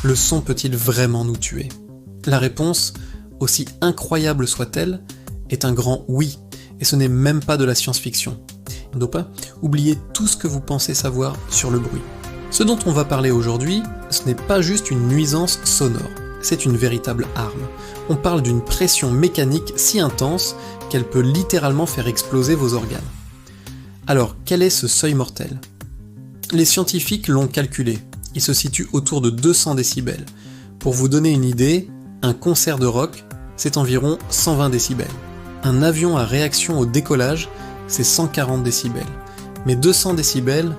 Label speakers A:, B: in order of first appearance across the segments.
A: Le son peut-il vraiment nous tuer? La réponse, aussi incroyable soit-elle, est un grand oui, et ce n'est même pas de la science-fiction. Oubliez tout ce que vous pensez savoir sur le bruit. Ce dont on va parler aujourd'hui, ce n'est pas juste une nuisance sonore, c'est une véritable arme. On parle d'une pression mécanique si intense qu'elle peut littéralement faire exploser vos organes. Alors, quel est ce seuil mortel? Les scientifiques l'ont calculé, il se situe autour de 200 décibels. Pour vous donner une idée, un concert de rock, c'est environ 120 décibels. Un avion à réaction au décollage, c'est 140 décibels. Mais 200 décibels,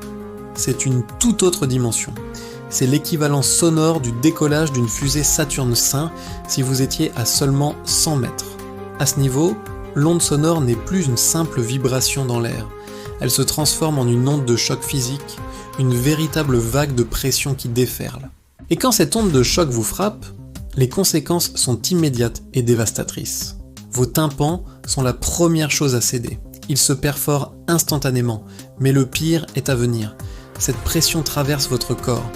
A: c'est une toute autre dimension. C'est l'équivalent sonore du décollage d'une fusée Saturne V si vous étiez à seulement 100 mètres. À ce niveau, l'onde sonore n'est plus une simple vibration dans l'air. Elle se transforme en une onde de choc physique, une véritable vague de pression qui déferle. Et quand cette onde de choc vous frappe, les conséquences sont immédiates et dévastatrices. Vos tympans sont la première chose à céder. Ils se perforent instantanément, mais le pire est à venir. Cette pression traverse votre corps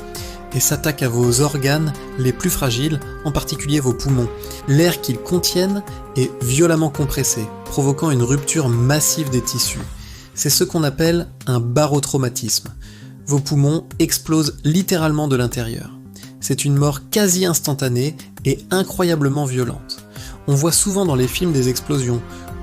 A: et s'attaque à vos organes les plus fragiles, en particulier vos poumons. L'air qu'ils contiennent est violemment compressé, provoquant une rupture massive des tissus. C'est ce qu'on appelle un barotraumatisme. Vos poumons explosent littéralement de l'intérieur. C'est une mort quasi instantanée et incroyablement violente. On voit souvent dans les films des explosions,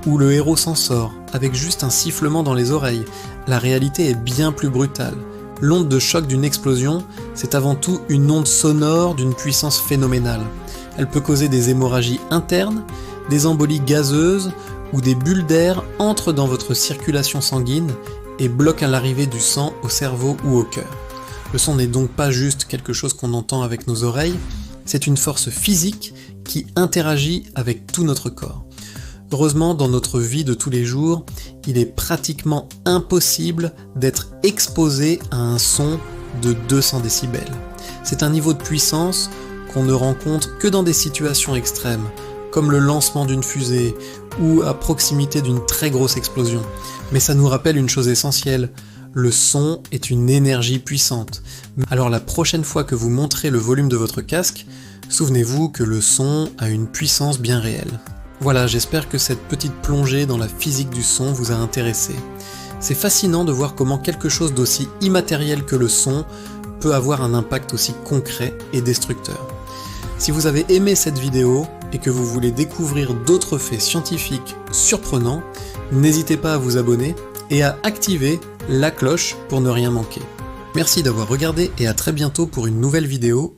A: où le héros s'en sort, avec juste un sifflement dans les oreilles. La réalité est bien plus brutale. L'onde de choc d'une explosion, c'est avant tout une onde sonore d'une puissance phénoménale. Elle peut causer des hémorragies internes, des embolies gazeuses, ou des bulles d'air entrent dans votre circulation sanguine et bloquent l'arrivée du sang au cerveau ou au cœur. Le son n'est donc pas juste quelque chose qu'on entend avec nos oreilles, c'est une force physique qui interagit avec tout notre corps. Heureusement, dans notre vie de tous les jours, il est pratiquement impossible d'être exposé à un son de 200 décibels. C'est un niveau de puissance qu'on ne rencontre que dans des situations extrêmes, comme le lancement d'une fusée ou à proximité d'une très grosse explosion. Mais ça nous rappelle une chose essentielle, le son est une énergie puissante. Alors la prochaine fois que vous montrez le volume de votre casque, souvenez-vous que le son a une puissance bien réelle. Voilà, j'espère que cette petite plongée dans la physique du son vous a intéressé. C'est fascinant de voir comment quelque chose d'aussi immatériel que le son peut avoir un impact aussi concret et destructeur. Si vous avez aimé cette vidéo et que vous voulez découvrir d'autres faits scientifiques surprenants, n'hésitez pas à vous abonner et à activer la cloche pour ne rien manquer. Merci d'avoir regardé et à très bientôt pour une nouvelle vidéo.